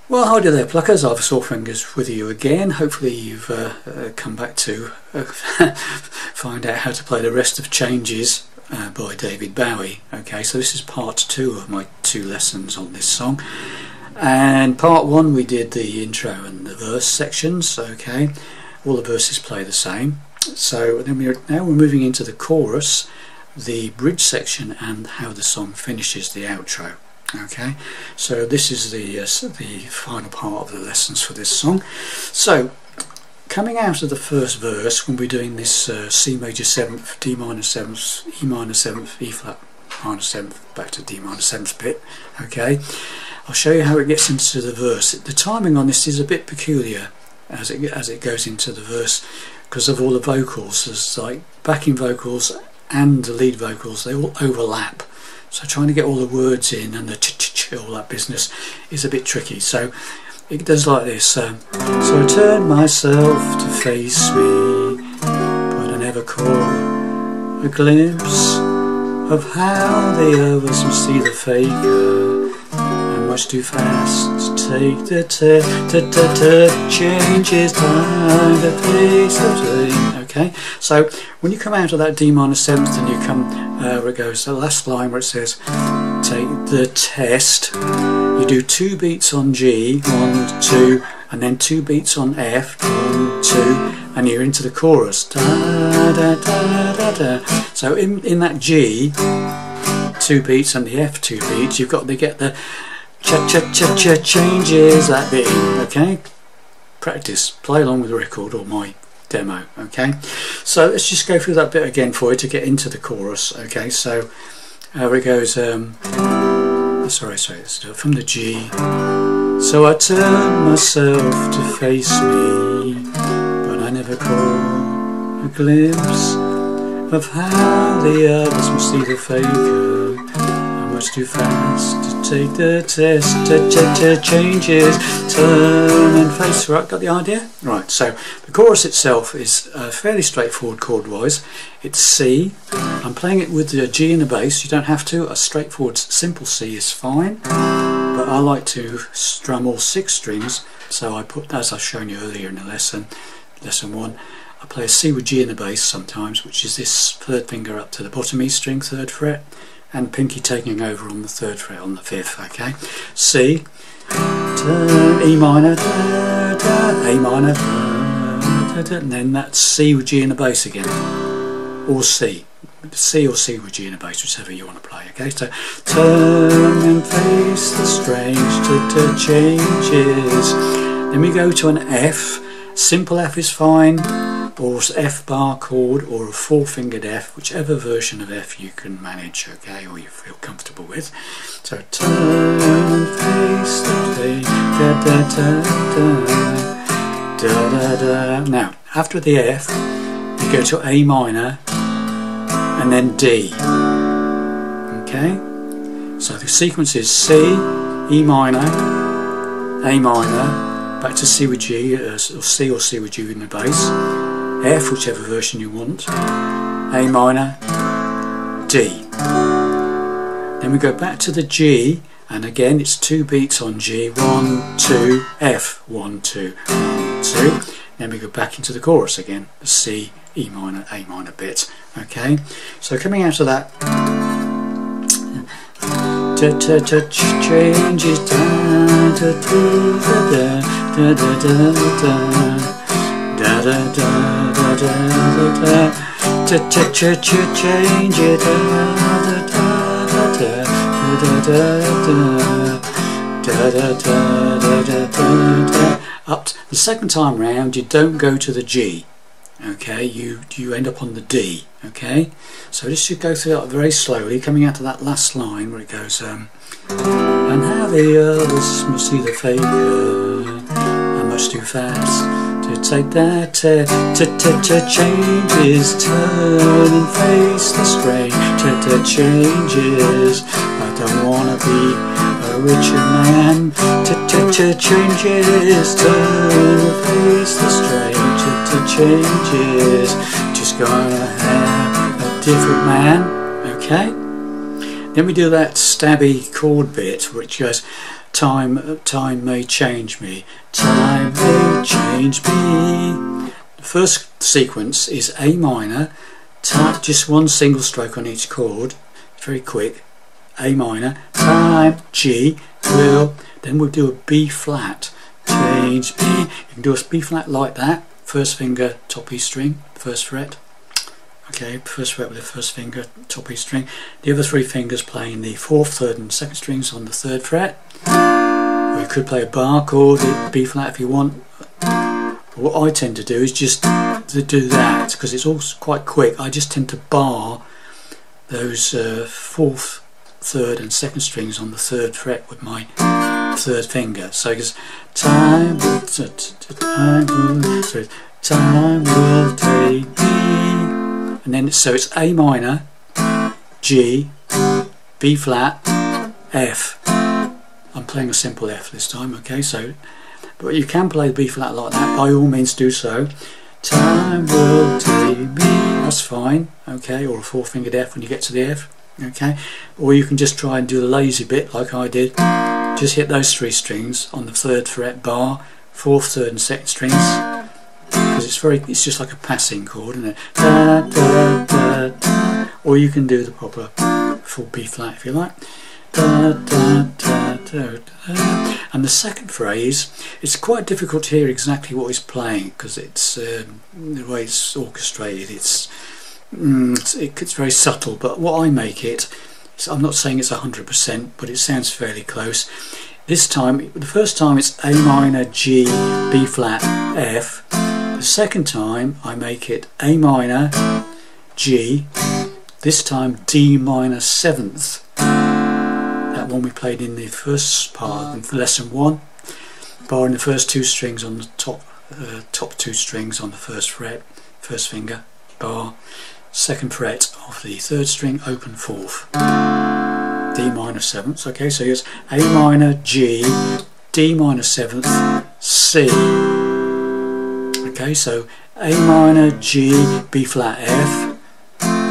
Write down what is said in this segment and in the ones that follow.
Well, hi there pluckers, I've Sore Fingers with you again. Hopefully you've come back to find out how to play the rest of Changes by David Bowie. Okay, so this is part 2 of my 2 lessons on this song. And part 1 we did the intro and the verse sections, okay. All the verses play the same. So then now we're moving into the chorus, the bridge section and how the song finishes, the outro. Okay, so this is the final part of the lessons for this song. So coming out of the first verse, when we're doing this C major 7th, D minor 7th, E minor 7th, E flat minor 7th, back to D minor 7th bit. Okay, I'll show you how it gets into the verse. The timing on this is a bit peculiar as it goes into the verse because of all the vocals. There's like backing vocals and the lead vocals, they all overlap. So trying to get all the words in and the ch-ch-ch, all that business is a bit tricky. So it does like this. So I turn myself to face me, but I never caught a glimpse of how the others must see the faker. I'm much too fast to take the changes time to face the thing. Okay, so when you come out of that D minor 7th and you come where it goes, the last line where it says take the test, you do 2 beats on G, 1, 2, and then 2 beats on F, 1, 2, and you're into the chorus. Da, da, da, da, da. So in that G 2 beats and the F 2 beats, you've got to get the cha-cha-cha-cha changes, that bit in, okay? Practice, play along with the record or my demo. Okay, so let's just go through that bit again for you to get into the chorus. Okay, so it goes sorry, let's do it from the G. So I turn myself to face me, but I never caught a glimpse of how the others must see the faker. I'm much too fast to take the test, changes, turn and face. Right, got the idea? Right, so the chorus itself is fairly straightforward chord-wise. It's C. I'm playing it with the G and the bass. You don't have to. A straightforward simple C is fine, but I like to strum all 6 strings, so I put, as I've shown you earlier in the lesson 1, I play a C with G in the bass sometimes, which is this 3rd finger up to the bottom E string, 3rd fret, and pinky taking over on the 3rd fret on the 5th. Okay, C, turn, E minor, da, da, A minor, da, da, and then that's C with G in the bass again, or C or C with G in the bass, whichever you want to play. Okay, so turn and face the strange changes. Then we go to an F. Simple F is fine, or F bar chord, or a 4-fingered F, whichever version of F you can manage, okay, or you feel comfortable with. So turn and face the thing, da da da da da da da. Now after the F, you go to A minor and then D. Okay, so the sequence is C, E minor, A minor, back to C with G, or C with G in the bass, F, whichever version you want, A minor, D. Then we go back to the G, and again it's 2 beats on G, 1, 2, F, 1, 2, 1, 2. Then we go back into the chorus again, the C, E minor, A minor bit. Okay, so coming out of that, changes, da da da da da da da da da da change it, up the second time round you don't go to the G, okay, you end up on the D. Okay, so this should go through that very slowly, coming out of that last line where it goes and how the others must see the faker, I'm much too fast to take that changes, turn and face the strange changes. I don't wanna be a richer man, changes, turn and face the strange changes. Just gonna have a different man. Okay, then we do that stabby chord bit which goes time may change me. Time may change me. The first sequence is A minor, just one single stroke on each chord, very quick. A minor, time, G, will, then we'll do a B flat, change B. You can do a B flat like that, first finger, top E string, first fret. Okay, first fret with the first finger, top E string. The other three fingers playing the fourth, third and second strings on the third fret. Or you could play a bar chord, B flat if you want. What I tend to do is just to do that, because it's also quite quick. I just tend to bar those fourth, third and second strings on the third fret with my third finger. So it goes time will take me, and then so it's A minor, G, B flat, F. I'm playing a simple F this time, okay, so but you can play the B flat like that, by all means do so. Time will take me, that's fine, okay, or a four fingered F when you get to the F, okay, or you can just try and do the lazy bit like I did, just hit those three strings on the third fret bar, fourth, third and second strings, because it's just like a passing chord, isn't it? Da, da, da, da. Or you can do the proper full B flat if you like. Da, da, da, da, da. And the second phrase, it's quite difficult to hear exactly what he's playing because it's the way it's orchestrated. It's very subtle, but what I make it, I'm not saying it's 100%, but it sounds fairly close. This time, the first time it's A minor, G, B flat, F. The second time I make it A minor, G. This time D minor seventh. That one we played in the first part of lesson 1, barring the first two strings on the top two strings on the first fret, first finger, bar, second fret of the third string, open fourth, D minor seventh. Okay, so here's A minor, G, D minor seventh, C. Okay, so A minor, G, B flat, F.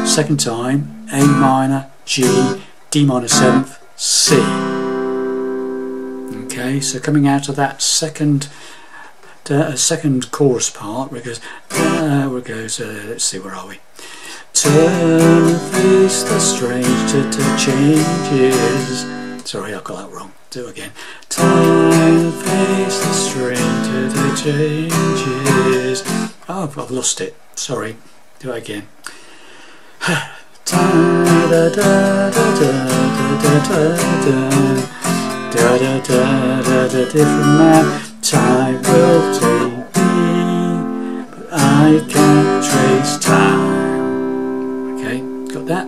Second time, A minor, G, D minor seventh, C. Okay, so coming out of that second chorus part, where it goes, let's see, where are we? Turn and face the strange changes. Sorry, I got that wrong. Do it again. Turn and face the strange changes. Oh, I've lost it. Sorry. Do it again. Different man, time will take me, but I can't trace time. Okay, got that?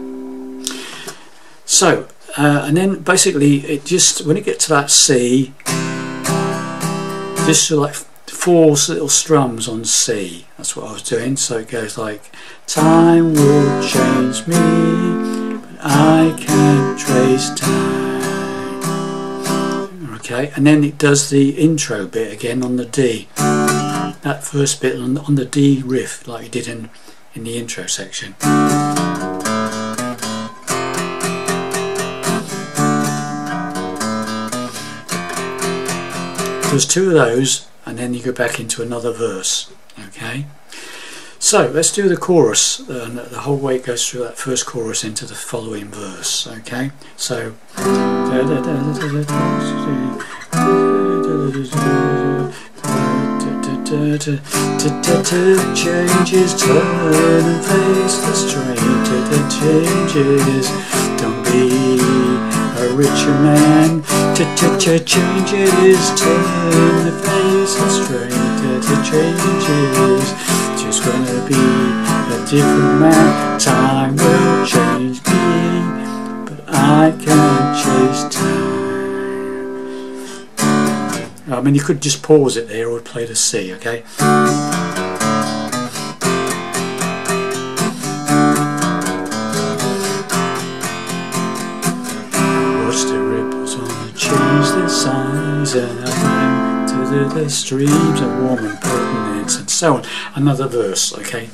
So, and then basically it just, when it gets to that C, just like four little strums on C. That's what I was doing. So it goes like, time will change me, but I can't trace time. Okay, and then it does the intro bit again on the D. That first bit on the D riff, like it did in the intro section. There's two of those, and then you go back into another verse. Okay, so let's do the chorus, and the whole way it goes through that first chorus into the following verse. Okay, so changes, turn and face the strange changes. Don't be a richer man. Changes, turn and face the strange changes. Just gonna be a different man. Time will change me, but I can't chase time. I mean, you could just pause it there or play the C, okay? Watch the ripples on the trees, their sighs, and I climb to the streams of warm impertinence, and so on. Another verse, okay?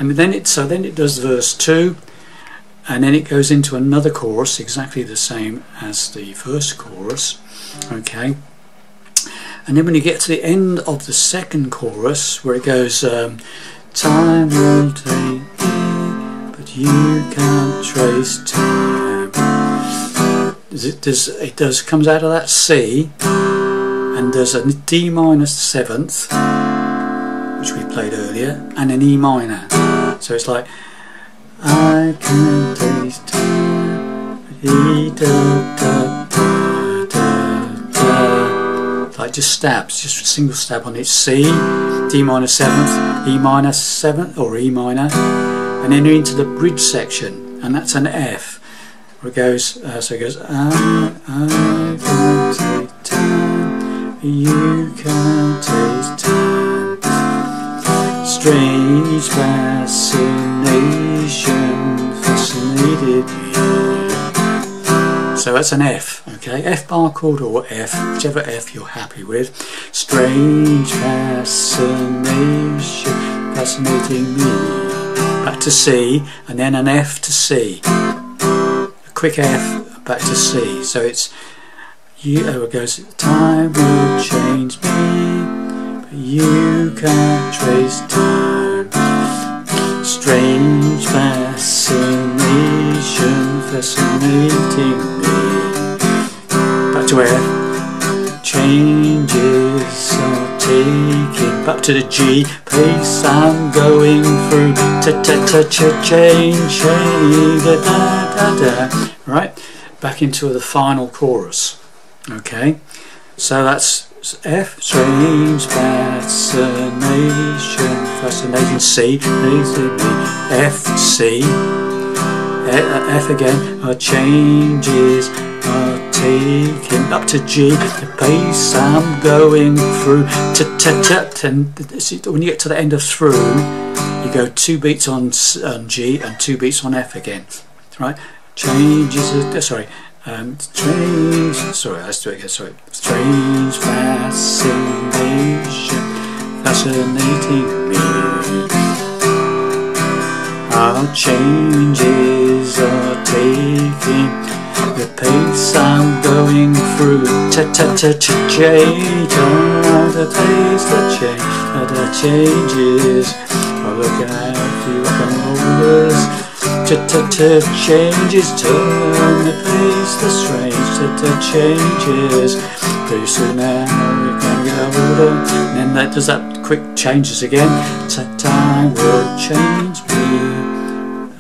And then it does verse 2, and then it goes into another chorus exactly the same as the first chorus. Okay, and then when you get to the end of the second chorus where it goes time will take me but you can't trace time, it comes out of that C and there's a D minor 7th which we played earlier and an E minor, so it's like I can taste time, E da da da da da, like just stabs, just a single stab on it. C, D minor 7th, E minor 7th or E minor, and then you're into the bridge section, and that's an F where it goes, so it goes I can take time, you can taste time, strange fascination fascinated me. So that's an F, okay, F bar chord or F, whichever F you're happy with. Strange fascination fascinating me. Back to C, and then an F to C. A quick F, back to C. So it's, it goes, time will change me, but you can't trace time. Strange fascination fascinating me. Back to F. Changes are taking. Back to the G. Pace I'm going through. Change, da da da. Right. Back into the final chorus. Okay. So that's F, strange fascination, fascinating. C, F, C, F again. Our changes are taking. Up to G, the pace I'm going through. And when you get to the end of through, you go 2 beats on G and 2 beats on F again. Right? Changes. Let's do it again, strange fascination fascinating me. Our changes are taking the pace I'm going through. Change, the pace, the changes. Oh, look out, you rock and rollers. Changes, turn the pace, the strange changes. Pretty soon now we can get older. And then that does that quick changes again. Time will change me,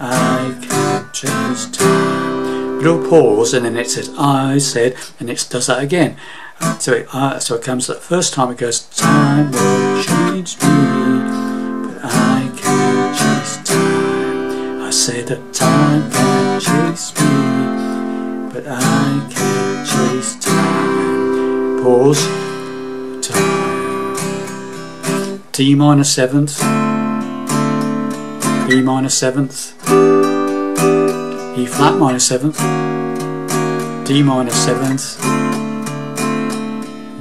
I can't change time. Little pause, and then it says I said, and it does that again. So it comes that first time it goes time will change me, but I can't change time. I say that time can chase me, but I can't chase time. Pause. Time. D minor 7th, E minor 7th, E flat minor 7th, D minor 7th.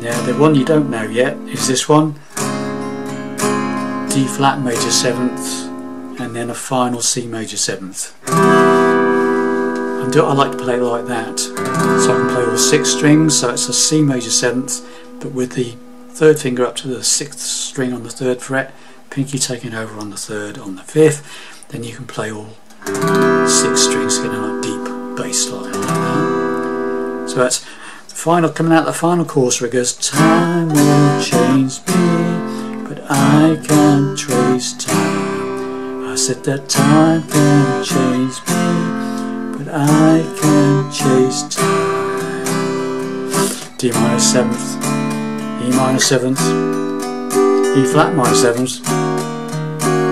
Now the one you don't know yet is this one, D flat major 7th, and then a final C major 7th. I like to play it like that, so I can play all 6 strings, so it's a C major 7th, but with the 3rd finger up to the 6th string on the 3rd fret, pinky taking over on the 3rd, on the 5th, then you can play all 6 strings, getting a deep bass line like that. So that's final, coming out the final chorus where it goes, time will change me, but I can't trace time. I said that time can change me, but I can't chase time. D minor 7th, E minor 7th, E flat minor 7th,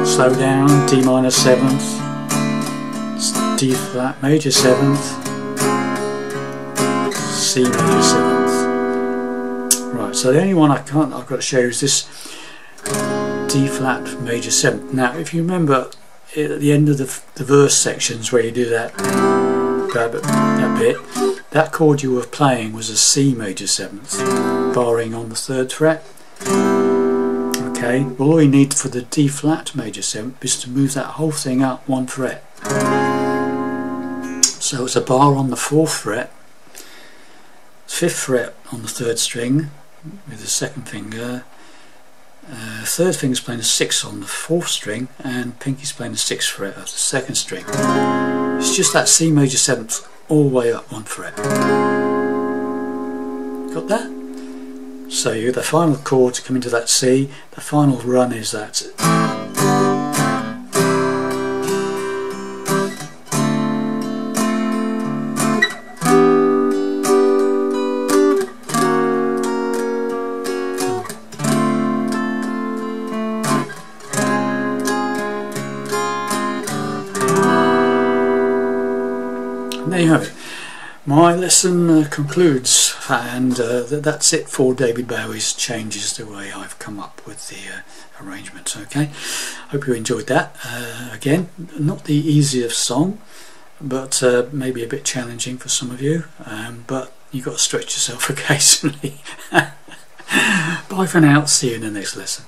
slow down, D minor 7th, D flat major 7th, C major 7th. Right, so the only one I've got to show you is this D flat major 7th. Now if you remember at the end of the verse sections where you do that bit, that chord you were playing was a C major 7th, barring on the 3rd fret. Okay, well all you need for the D flat major 7th is to move that whole thing up 1 fret. So it's a bar on the 4th fret, 5th fret on the 3rd string with the 2nd finger, 3rd finger's playing a 6 on the 4th string, and pinky's playing the 6th fret of the 2nd string. It's just that C major 7th all the way up 1 fret. Got that? So you get the final chord to come into that C, the final run is that. And there you have it. My lesson concludes, and that's it for David Bowie's Changes, the way I've come up with the arrangement. Okay, hope you enjoyed that. Again, not the easiest song, but maybe a bit challenging for some of you, but you've got to stretch yourself occasionally. Bye for now, see you in the next lesson.